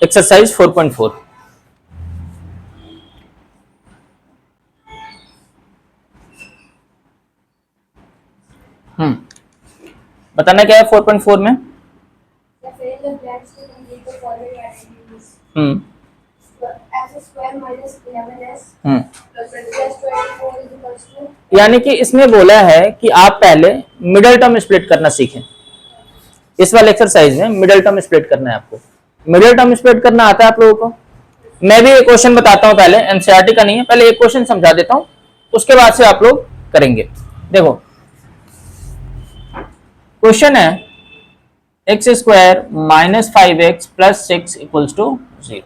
Exercise 4.4। बताना क्या है 4.4 में। यानी कि इसमें बोला है कि आप पहले मिडल टर्म स्प्लिट करना सीखें। इस वाले एक्सरसाइज में मिडल टर्म स्प्लिट करना है आपको। मिडल टर्म स्प्लिट करना आता है आप लोगों को? मैं भी एक क्वेश्चन बताता हूं, पहले एनसीईआरटी का नहीं है, पहले एक क्वेश्चन समझा देता हूं, उसके बाद से आप लोग करेंगे। देखो क्वेश्चन है x square minus 5x plus 6 equals to 0।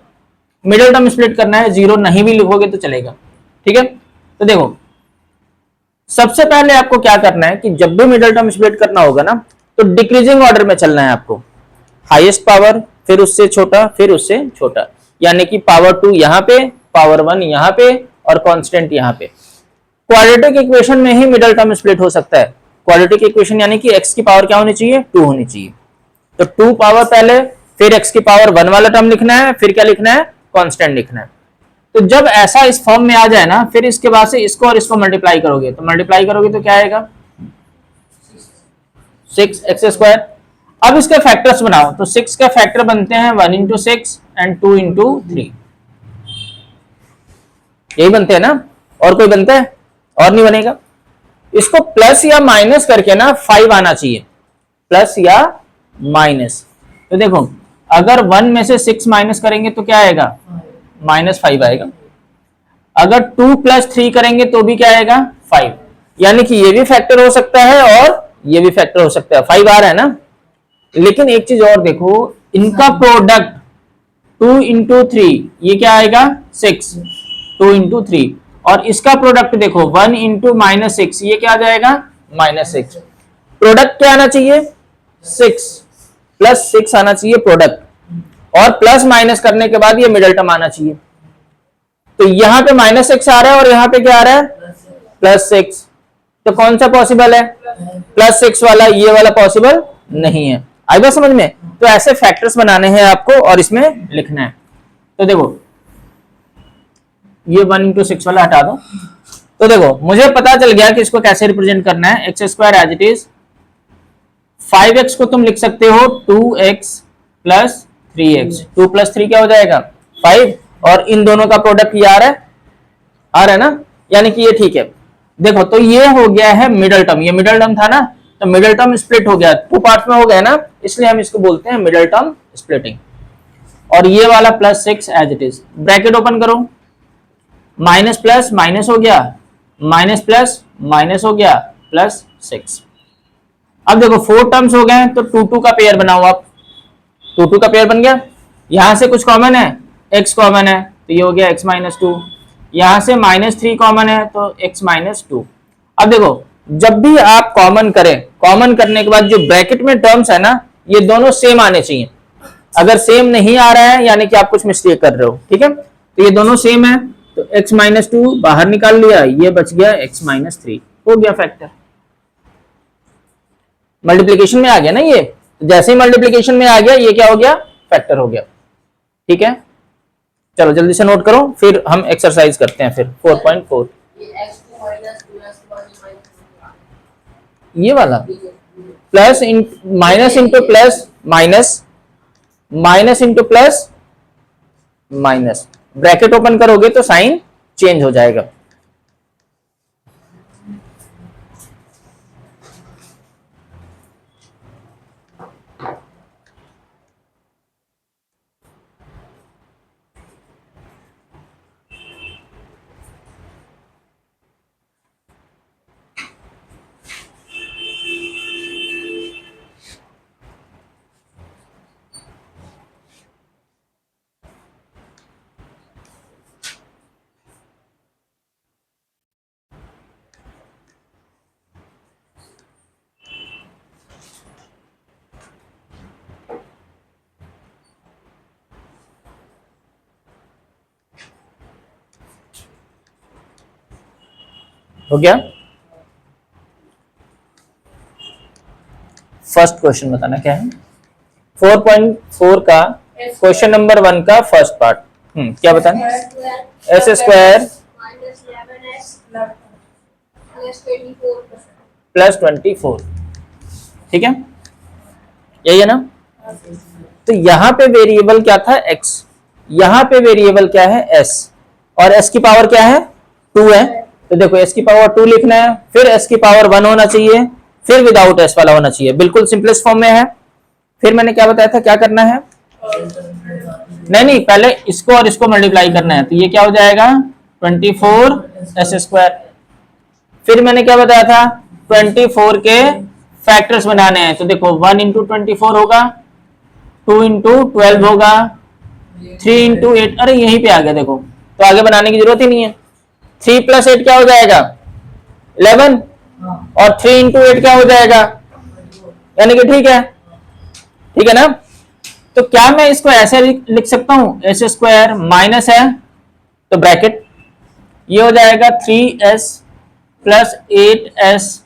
Middle term split करना है, 0 नहीं भी लिखोगे तो चलेगा, ठीक है। तो देखो सबसे पहले आपको क्या करना है कि जब भी मिडल टर्म स्प्लिट करना होगा ना, तो डिक्रीजिंग ऑर्डर में चलना है आपको। हाईएस्ट पावर, फिर उससे छोटा, फिर उससे छोटा, यानी कि पावर 2 यहां पे, पावर 1 यहां पे और कांस्टेंट यहां पे। क्वाड्रेटिक इक्वेशन में ही मिडल टर्म स्प्लिट हो सकता है। क्वाड्रेटिक इक्वेशन यानी कि x की पावर क्या होनी चाहिए? 2 होनी चाहिए। तो 2 पावर पहले, फिर x की पावर 1 वाला टर्म लिखना है, फिर क्या लिखना है? कांस्टेंट लिखना है। तो जब ऐसा इस फॉर्म में आ जाए ना, फिर इसके बाद से इसको और इसको मल्टीप्लाई करोगे, तो मल्टीप्लाई करोगे तो क्या आएगा? 6x²। अब इसके फैक्टर्स बनाओ, तो 6 के फैक्टर बनते हैं 1 इंटू 6 एंड 2 इंटू 3, यही बनते हैं ना? और कोई बनता है? और नहीं बनेगा। इसको प्लस या माइनस करके ना 5 आना चाहिए, प्लस या माइनस। तो देखो अगर 1 में से 6 माइनस करेंगे तो क्या आएगा? -5 आएगा। अगर 2 प्लस 3 करेंगे तो भी क्या आएगा? 5। यानी कि ये भी फैक्टर हो सकता है और ये भी फैक्टर हो सकता है। 5 आ रहा है ना। लेकिन एक चीज और देखो, इनका प्रोडक्ट 2 इंटू 3, ये क्या आएगा? 6, 2 इंटू 3। और इसका प्रोडक्ट देखो 1 इंटू -6, ये क्या आ जाएगा? -6। प्रोडक्ट क्या आना चाहिए? 6 प्लस 6 आना चाहिए प्रोडक्ट, और प्लस माइनस करने के बाद ये मिडल टर्म आना चाहिए। तो यहां पे -6 आ रहा है और यहां पे क्या आ रहा है? +6। तो कौन सा पॉसिबल है? +6 वाला। ये वाला पॉसिबल नहीं है। आई बात समझ में? तो ऐसे फैक्टर्स बनाने हैं आपको और इसमें लिखना है। तो देखो ये 1 इंटू 6 वाला हटा दो। तो देखो मुझे पता चल गया कि इसको कैसे रिप्रेजेंट करना है। x² as it is, 5x को तुम लिख सकते हो 2x प्लस 3x। 2 प्लस 3 क्या हो जाएगा? 5। और इन दोनों का प्रोडक्ट ये आ रहा है ना, यानी कि ये ठीक है। देखो तो ये हो गया है मिडल टर्म। ये मिडल टर्म था ना, तो मिडल टर्म स्प्लिट हो गया, 2 पार्ट्स में हो गया ना, इसलिए हम इसको बोलते हैं मिडल टर्म स्प्लिटिंग। और ये वाला +6 as it is, bracket open करो, माइनस प्लस माइनस हो गया, माइनस प्लस माइनस हो गया, +6। अब देखो 4 टर्म्स हो गए, तो 2 का पेयर बनाओ आप। 2 का पेयर बन गया। यहां से कुछ कॉमन है, x कॉमन है, तो ये हो गया x-2। यहां से -3 कॉमन है, तो x-2। अब देखो जब भी आप कॉमन करें, कॉमन करने के बाद जो ब्रैकेट में टर्म्स है ना, ये दोनों सेम आने चाहिए। अगर सेम नहीं आ रहा है यानी कि आप कुछ मिस्टेक कर रहे हो, ठीक है। तो ये दोनों सेम है, तो x-2 बाहर निकाल लिया, ये बच गया x-3, हो गया फैक्टर। मल्टीप्लीकेशन में आ गया ना ये, तो जैसे ही मल्टीप्लीकेशन में आ गया ये क्या हो गया? फैक्टर हो गया, ठीक है। चलो जल्दी से नोट करो, फिर हम एक्सरसाइज करते हैं। फिर 4.4 ये वाला plus minus into plus minus, minus into plus minus, bracket open करोगे तो साइन चेंज हो जाएगा। हो गया। फर्स्ट क्वेश्चन बताना क्या है। 4.4 का क्वेश्चन नंबर 1 का फर्स्ट पार्ट। क्या बताएं? एस स्क्वायर प्लस 24, ठीक है, यही है ना? तो यहां पे वेरिएबल क्या था? x, यहां पे वेरिएबल क्या है? s, और s की पावर क्या है? 2 है। तो देखो s की पावर 2 लिखना है, फिर s की पावर 1 होना चाहिए, फिर विदाउट s वाला होना चाहिए, बिल्कुल सिंपलेस्ट फॉर्म में है। फिर मैंने क्या बताया था, क्या करना है? नहीं, पहले इसको और इसको मल्टीप्लाई करना है, तो ये क्या हो जाएगा? 24 एस स्क्वायर। फिर मैंने क्या बताया था? 24 के फैक्टर्स बनाने हैं, तो देखो 1 इंटू 24 होगा, 2 इंटू 12 होगा, 3 इंटू 8, अरे यहीं पे आ गया देखो, तो आगे बनाने की जरूरत ही नहीं है। 3 प्लस 8 क्या हो जाएगा? 11, और 3 इंटू 8 क्या हो जाएगा? यानी कि ठीक है ना? तो क्या मैं इसको ऐसे लिख सकता हूं, एस स्क्वायर माइनस है तो ब्रैकेट, ये हो जाएगा 3s plus 8s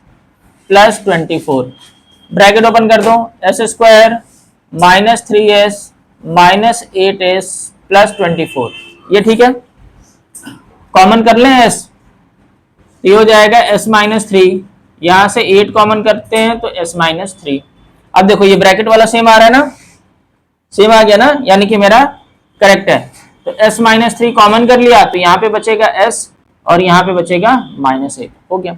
plus 24, bracket open कर दो, S square minus 3s minus 8s plus 24, ये ठीक है। कॉमन कर लें s, ये हो जाएगा s माइनस 3, यहां से 8 कॉमन करते हैं तो s माइनस 3। अब देखो ये ब्रैकेट वाला सेम आ रहा है ना, सेम आ गया ना, यानी कि मेरा करेक्ट है। तो s माइनस 3 कॉमन कर लिया, तो यहाँ पे बचेगा s और यहाँ पे बचेगा माइनस 8, हो गया।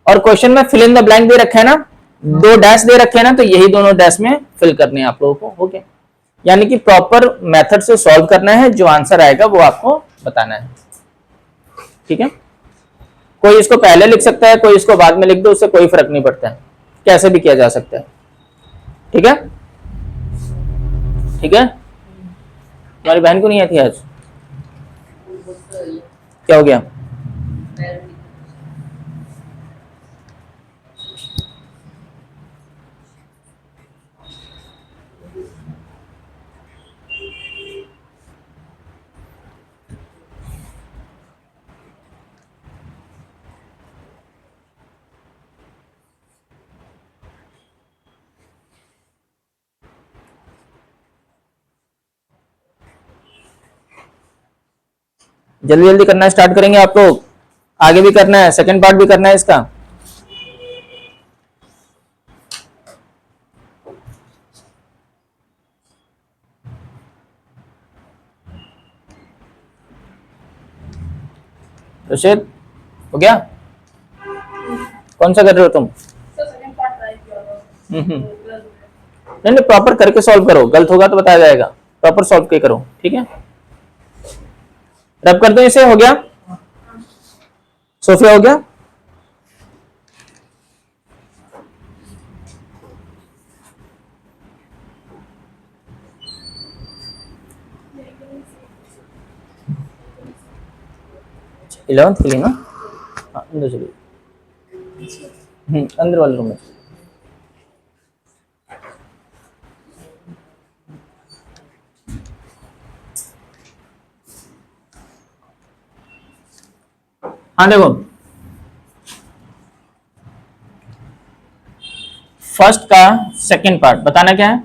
और क्वेश्चन में फिल इन द ब्लैंक दे रखे है ना, 2 डैश दे रखे हैं ना, तो यही दोनों डैश में फिल करने हैं आप लोगों को, हो गया। यानी कि प्रॉपर मेथड से सॉल्व करना है, जो आंसर आएगा वो आपको बताना है, ठीक है। कोई इसको पहले लिख सकता है, कोई इसको बाद में लिख दो, उससे कोई फर्क नहीं पड़ता है, कैसे भी किया जा सकता है, ठीक है। ठीक है, तुम्हारी बहन को नहीं आती आज? क्या हो गया? जल्दी जल्दी करना स्टार्ट करेंगे आप लोग, आगे भी करना है, सेकंड पार्ट भी करना है इसका। रशीद हो गया? कौन सा कर रहे हो तुम? नहीं, प्रॉपर करके सॉल्व करो, गलत होगा तो बताया जाएगा, प्रॉपर सॉल्व के करो, ठीक है। रब कर दो इसे, हो गया? सोफिया हो गया? इलेवंथ के लिए ना, हाँ अंदर चलिए, अंदर वाले रूम में। हाँ देखो, फर्स्ट का सेकंड पार्ट बताना क्या है?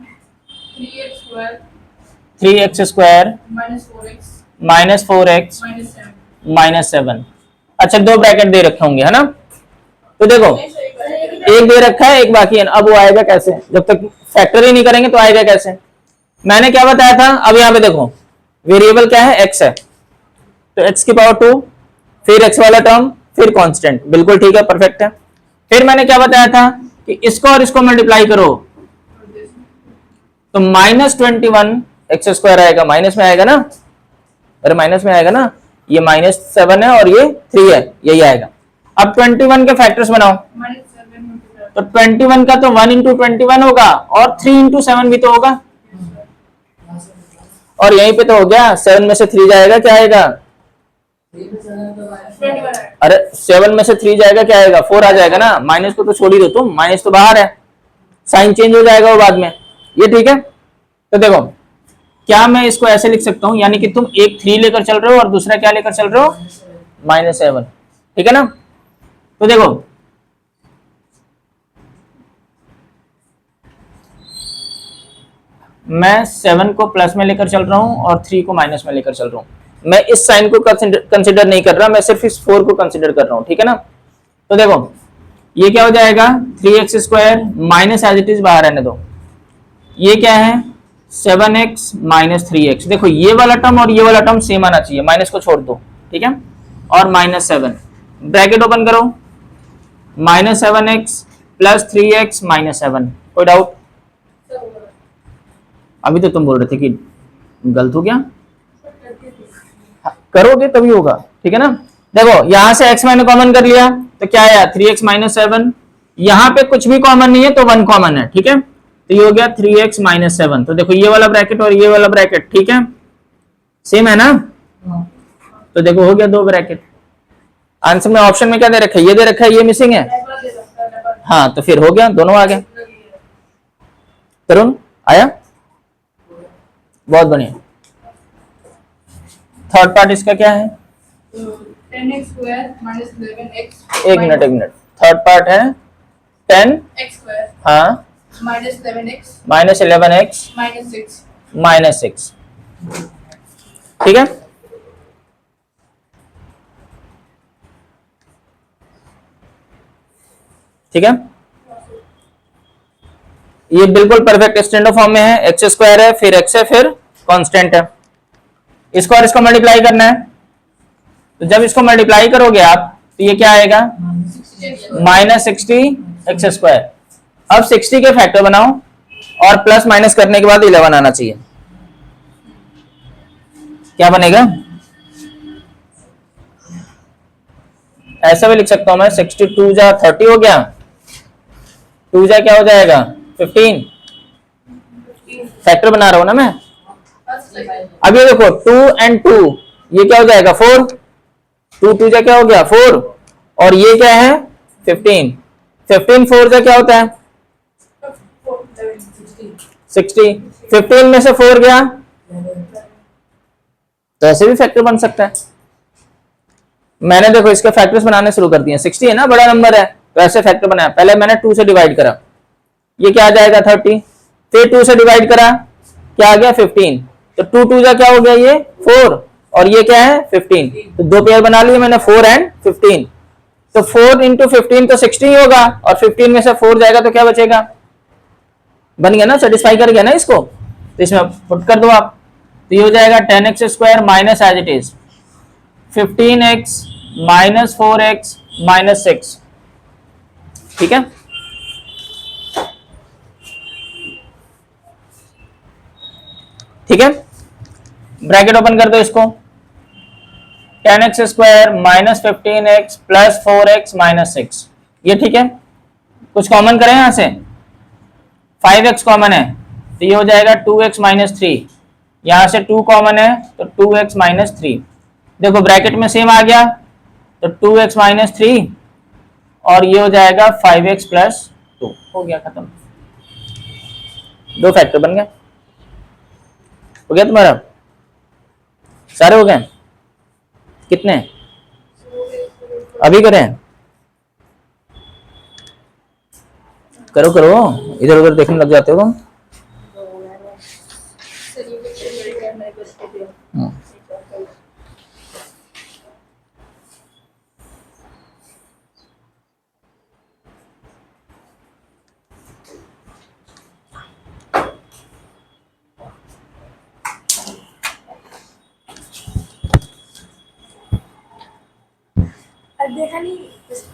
3x square minus 4x minus 7। अच्छा, 2 ब्रैकेट दे रखे होंगे, है ना? तो देखो, एक दे रखा है, एक बाकी है, अब वो आएगा कैसे? जब तक फैक्टर ही नहीं करेंगे तो आएगा कैसे? मैंने क्या बताया था? अब यहाँ पे देखो, वेरिएबल क्या है? x है, तो x की पावर 2, फिर x वाला टर्म, फिर कांस्टेंट, बिल्कुल ठीक है, परफेक्ट है। फिर मैंने क्या बताया था कि इसको और इसको मल्टीप्लाई करो, तो -21 एक्स स्क्वायर आएगा, माइनस में आएगा ना, अरे माइनस में आएगा ना, ये -7 है और ये 3 है, यही आएगा। अब 21 के फैक्टर्स बनाओ, तो 21 का तो 1 इंटू 21 होगा, और 3 इंटू 7 भी तो होगा, और यहीं पे तो हो गया, 7 में से 3 जाएगा, क्या आएगा? अरे 7 में से 3 जाएगा, क्या आएगा? 4 आ जाएगा ना, माइनस को तो छोड़ ही दो तुम, माइनस तो बाहर है, साइन चेंज हो जाएगा वो बाद में, ये ठीक है। तो देखो, क्या मैं इसको ऐसे लिख सकता हूं, यानी कि तुम एक 3 लेकर चल रहे हो और दूसरा क्या लेकर चल रहे हो? -7, ठीक है ना? तो देखो, मैं 7 को प्लस में लेकर चल रहा हूं और 3 को माइनस में लेकर चल रहा हूं। मैं इस साइन को कंसिडर नहीं कर रहा, मैं सिर्फ इस 4 को कंसिडर कर रहा हूं, ठीक है ना। तो देखो ये क्या हो जाएगा 3x square minus as it is बाहर रहने दो, ये क्या है 7x माइनस 3x। देखो ये वाला टर्म और ये वाला टर्म सेम आना चाहिए, माइनस को छोड़ दो, ठीक है। और -7 ब्रैकेट ओपन करो, -7x प्लस 3x -7। कोई डाउट? अभी तो तुम बोल रहे थे कि गलत हो गया। करोगे तभी होगा, ठीक है ना। देखो यहां से x मैंने कॉमन कर लिया तो क्या आया 3x -7। यहां पे कुछ भी कॉमन नहीं है तो 1 कॉमन है, ठीक है। तो ये हो गया 3x -7। तो देखो ये वाला ब्रैकेट और ये वाला ब्रैकेट ठीक है, सेम है ना। तो देखो हो गया 2 ब्रैकेट। आंसर में ऑप्शन में क्या दे रखा है, ये दे रखा है, ये मिसिंग है। हाँ तो फिर हो गया, दोनों आ गए। तरुण आया, बहुत बढ़िया। थर्ड पार्ट इसका क्या है? 10x square minus 11x। एक मिनट, थर्ड पार्ट है 10x स्क्वायर हाँ minus 11x minus 11x minus 6। ठीक है। ठीक है, ये बिल्कुल परफेक्ट स्टैंडर्ड फॉर्म में है। एक्स स्क्वायर है, फिर एक्स है, फिर कांस्टेंट है। इसको और इसको मल्टीप्लाई करना है, तो जब इसको मल्टीप्लाई करोगे आप तो ये क्या आएगा -60 एक्स स्क्वायर। अब 60 के फैक्टर बनाओ और प्लस माइनस करने के बाद 11 आना चाहिए। क्या बनेगा? ऐसा भी लिख सकता हूं मैं, 62 जा 30 हो गया, 2 जा क्या हो जाएगा 15। फैक्टर बना रहा हूं ना मैं। अब ये देखो 2 and 2 ये क्या हो जाएगा 4, 2 जा क्या हो गया 4, और ये क्या है 15, 15 4 जा क्या होता है 60, 15 में से 4 गया, तो ऐसे भी फैक्टर बन सकता है। मैंने देखो इसके फैक्टर्स बनाने शुरू कर दिए। 60 है ना, बड़ा नंबर है, तो ऐसे फैक्टर बनाया। पहले मैंने 2 से डिवाइड करा, ये क्या आ जाएगा 30, फिर 2 से डिवाइड करा, क्या आ गया 15, तो 2 2 जा क्या हो गया ये 4, और ये क्या है 15, तो 2 पेयर बना लिए मैंने 4 and 15। तो 4 into 15 तो 60 ही होगा, और 15 में से 4 जाएगा तो क्या बचेगा, बन गया ना, सेटिस्फाई कर गया ना इसको। तो इसमें पुट कर दो आप, तो ये हो जाएगा 10x square minus as it is 15x minus 4x minus 6। ठीक है, ठीक है, ब्रैकेट ओपन कर दो इसको, 10x square minus 15x plus 4x minus 6। ये ठीक है। कुछ कॉमन करें यहां से, 5x कॉमन है तो ये हो जाएगा 2x माइनस 3, यहां से 2 कॉमन है तो 2x माइनस 3। देखो ब्रैकेट में सेम आ गया, तो 2x माइनस 3 और ये हो जाएगा 5x प्लस 2। हो गया खत्म, 2 फैक्टर बन गए। हो गया तुम्हारा, सारे हो गए। कितने अभी करें? करो करो, इधर उधर देखने लग जाते हो तुम। देखा नहीं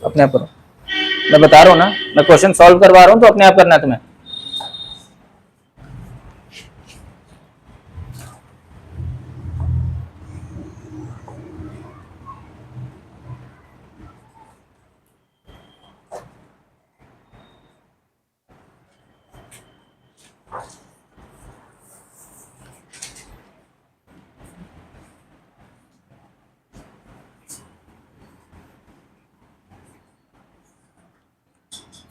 अपने आप करो, मैं बता रहा हूँ ना, मैं क्वेश्चन सॉल्व करवा रहा हूँ तो अपने आप करना है तुम्हें।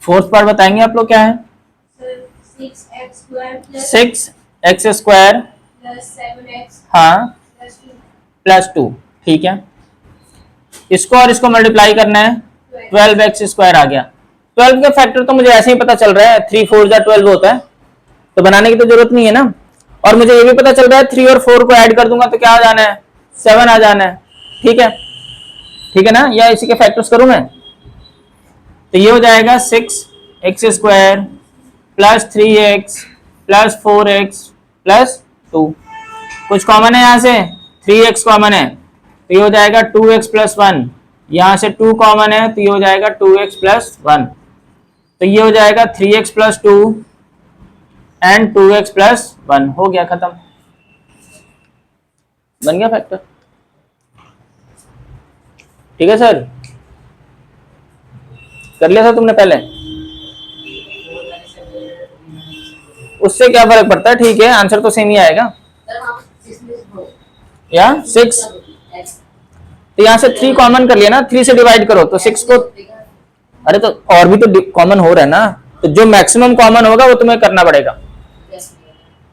फोर्थ पार्ट बताएंगे आप लोग क्या है? 6x square 6x square plus 7x हाँ प्लस 2 प्लस 2। ठीक है, इसको और इसको मल्टीप्लाई करना है, 12x स्क्वायर आ गया। 12 के फैक्टर तो मुझे ऐसे ही पता चल रहा है, 3 4 जा 12 होता है, तो बनाने की तो जरूरत नहीं है ना। और मुझे ये भी पता चल रहा है 3 और 4 को ऐड कर दूंगा तो क्या आ जाना है, 7 आ जाना है। ठीक है, ठीक है ना, या इसी के फैक्टर्स करूं मैं, तो ये हो जाएगा 6x² plus 3x plus 4x plus 2। कुछ कॉमन है यहाँ से, 3x कॉमन है तो ये हो जाएगा 2x प्लस 1, यहाँ से 2 कॉमन है तो ये हो जाएगा 2x प्लस 1, तो ये हो जाएगा 3x plus 2 and 2x plus 1। हो गया, खत्म, बन गया फैक्टर। ठीक है सर, कर लिया था तुमने पहले, उससे क्या फर्क पड़ता है, ठीक है आंसर तो सेम ही आएगा। या 6, तो यहाँ से 3 कॉमन कर लिया ना, 3 से डिवाइड करो तो 6 को, अरे तो और भी तो कॉमन हो रहा है ना, तो जो मैक्सिमम कॉमन होगा वो तुम्हें करना पड़ेगा।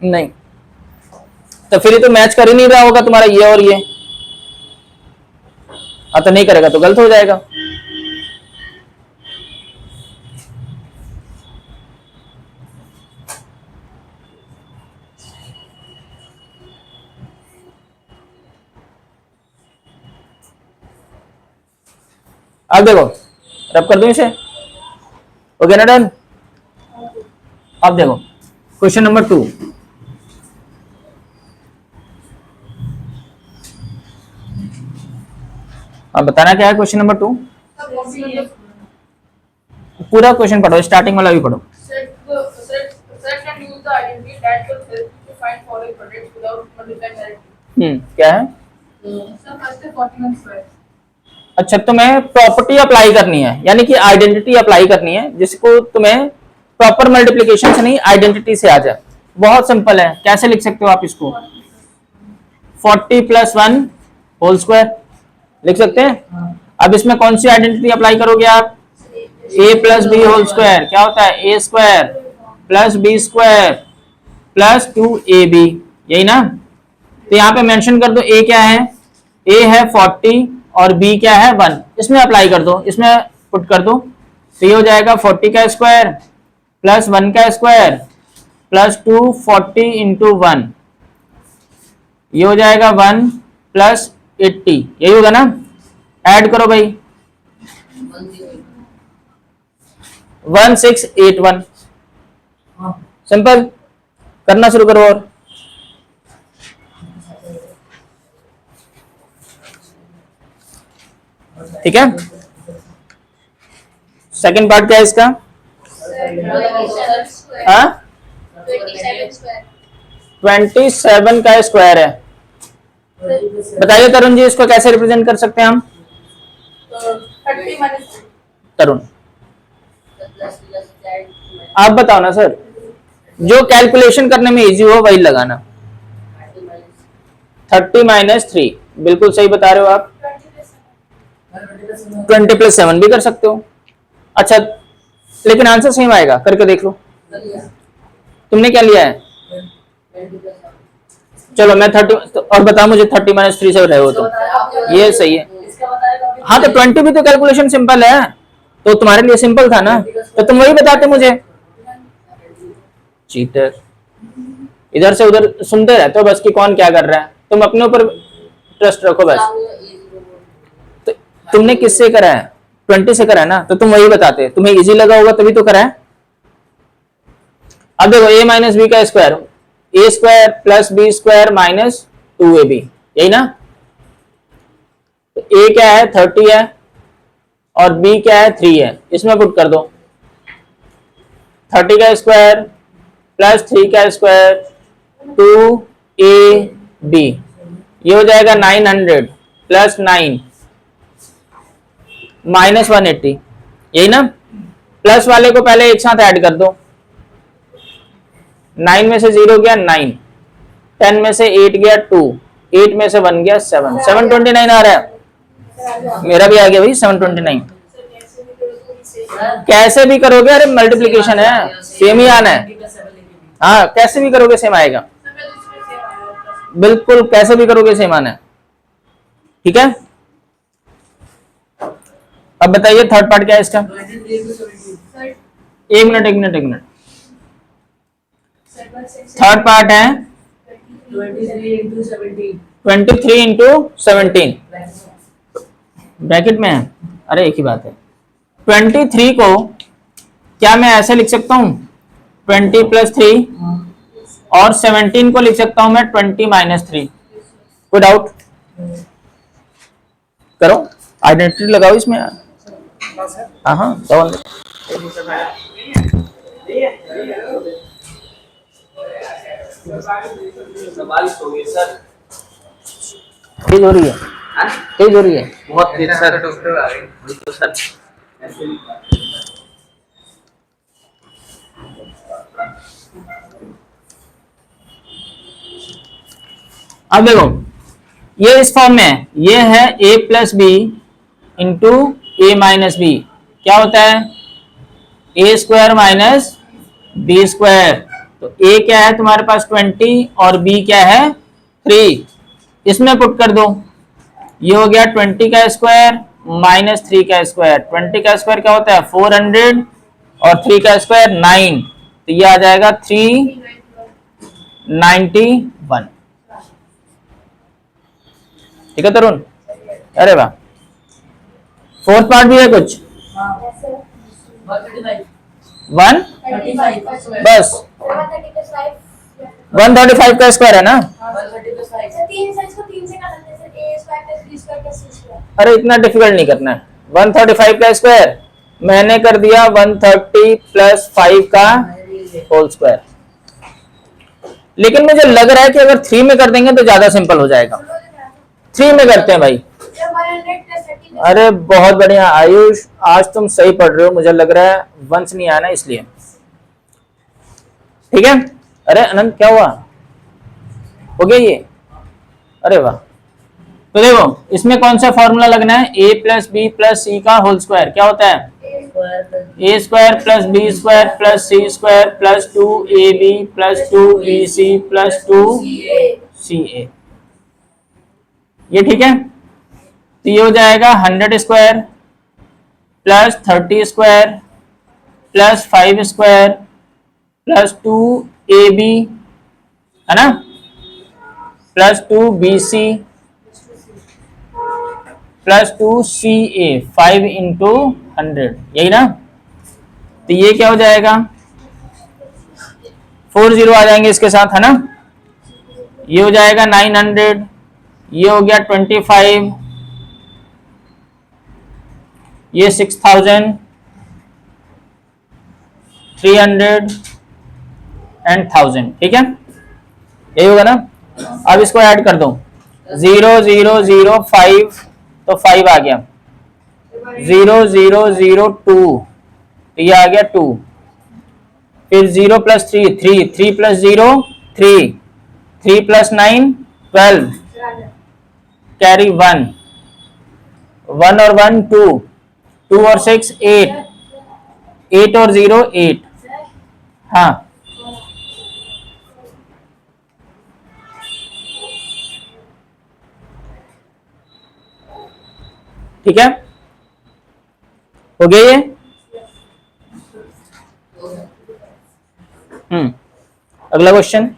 नहीं तो फिर ये तो मैच कर ही नहीं रहा होगा तुम्हारा ये और ये, तो नहीं करेगा तो गलत हो जाएगा। अब देखो, रब कर दूं इसे, ओके ना, डन। अब देखो क्वेश्चन नंबर 2, अब बताना क्या है क्वेश्चन नंबर 2। पूरा क्वेश्चन पढ़ो, स्टार्टिंग वाला भी पढ़ो। क्या है, अच्छा तुम्हें प्रॉपर्टी अप्लाई करनी है, यानी कि आइडेंटिटी अप्लाई करनी है, जिसको तुम्हें प्रॉपर मल्टीप्लिकेशन से नहीं आइडेंटिटी से आ जाए। बहुत सिंपल है, कैसे लिख सकते हो आप इसको, 40 प्लस 1 होल स्क्वायर लिख सकते हैं। अब इसमें कौन सी आइडेंटिटी अप्लाई करोगे आप, a plus B whole square, क्या होता है a square plus B square plus 2ab, यही ना। तो यहाँ पे मेंशन कर दो a क्या है, a है 40 और b क्या है 1, इसमें अप्लाई कर दो, इसमें पुट कर दो, तो ये हो जाएगा 40 का स्क्वायर प्लस 1 का स्क्वायर प्लस 2 40 इंटू 1, ये हो जाएगा 1 प्लस 80, यही होगा ना। ऐड करो भाई, 1681, सिंपल, करना शुरू करो। और ठीक है, सेकंड पार्ट क्या है इसका, हाँ 27 का स्क्वायर है। बताइए तरुण जी, इसको कैसे रिप्रेजेंट कर सकते हैं हम, तरुण आप बताओ ना सर, जो कैलकुलेशन करने में इजी हो वही लगाना। 30 माइनस 3, बिल्कुल सही बता रहे हो आप। 20 प्लस 7 भी कर सकते हो। अच्छा लेकिन आंसर सेम आएगा, करके देख लो। तुमने क्या लिया है, चलो मैं 30 और बताओ मुझे 30 माइनस 3 से रहे हो तो ये सही है। हाँ तो 20 भी तो कैलकुलेशन सिंपल है, तो तुम्हारे लिए सिंपल था ना, तो तुम वही बताते मुझे। चीटर, इधर से उधर सुनते रहते हो बस कि कौन क्या कर रहा है, तुम अपने ऊपर ट्रस्ट रखो बस। तो तुमने किससे करा है, 20 से करा है ना, तो तुम वही बताते, तुम्हें इजी लगा होगा तभी तो करा है। अब देखो a माइनस बी का square, a square plus B square minus 2ab, यही ना। तो a क्या है 30 है और b क्या है 3 है, इसमें पुट कर दो, 30 का स्क्वायर प्लस 3 का स्क्वायर 2ab, ये हो जाएगा 900 प्लस 9 माइनस 180, यही ना। प्लस वाले को पहले एक साथ ऐड कर दो, 9 में से 0 गया 9, 10 में से 8 गया 2, 8 में से 1 गया 7, 729 आ रहा है, मेरा भी आ गया भाई 729। कैसे भी करोगे, अरे मल्टीप्लिकेशन है, सेम ही आना है। हाँ कैसे भी करोगे सेम आएगा, बिल्कुल कैसे भी करोगे सेम आना है। ठीक है, अब बताइए थर्ड पार्ट क्या है इसका। एक मिनट, थर्ड पार्ट है 23 into 17. 23 इंटू 17 ब्रैकेट में है। अरे एक ही बात है। 23 को क्या मैं ऐसे लिख सकता हूँ 20 प्लस 3 और 17 को लिख सकता हूँ मैं 20 माइनस 3। कोई डाउट? करो आइडेंटिटी लगाओ इसमें। हाँ हाँ दो तेज हो रही है, तेज हो रही है बहुत तेज सर। तो सर अब देखो ये इस फॉर्म में है, ये है a plus B into A minus B. क्या होता है A square minus B square. तो a क्या है तुम्हारे पास 20 और b क्या है 3। इसमें पुट कर दो, ये हो गया 20 का स्क्वायर माइनस 3 का स्क्वायर। 20 का स्क्वायर क्या होता है 400 और 3 का स्क्वायर 9, तो ये आ जाएगा 391। ठीक है तरुण? अरे वाह। फोर्थ पार्ट भी है कुछ? 1 बस 135 का स्क्वायर है ना। अरे इतना डिफिकल्ट नहीं करना है। 135 का स्क्वायर मैंने कर दिया 130 प्लस 5 का होल स्क्वायर। लेकिन मुझे लग रहा है कि अगर 3 में कर देंगे तो ज्यादा सिंपल हो जाएगा। 3 में करते हैं भाई। अरे बहुत बढ़िया आयुष, आज तुम सही पढ़ रहे हो। मुझे लग रहा है वंश नहीं आया ना इसलिए। ठीक है। अरे अनंत क्या हुआ, हो गया ये? अरे वाह। तो देखो इसमें कौन सा फॉर्मूला लगना है a plus B plus C का होल स्क्वायर। क्या होता है a square plus B square plus C square plus 2ab plus 2bc plus 2ca। ये ठीक है। तो ये हो जाएगा 100 square plus 30 square plus 5 square plus 2ab है ना plus 2bc plus 2ca 5 into 100, यही ना। तो ये क्या हो जाएगा 4 जीरो आ जाएंगे इसके साथ है ना। ये हो जाएगा 900, ये हो गया 25, ये 6000 300 एंड 1000। ठीक है यही होगा ना। अब इसको ऐड कर दो 0 0 0 5 तो 5 आ गया 0 0 0 2 तो ये आ गया 2। फिर 0 प्लस 3 3 3 प्लस 0 3 3 प्लस 9 12 कैरी 1 1 और 1 2 2 और 6 8 8 और 0 8। हाँ ठीक है हो गया ये। अगला क्वेश्चन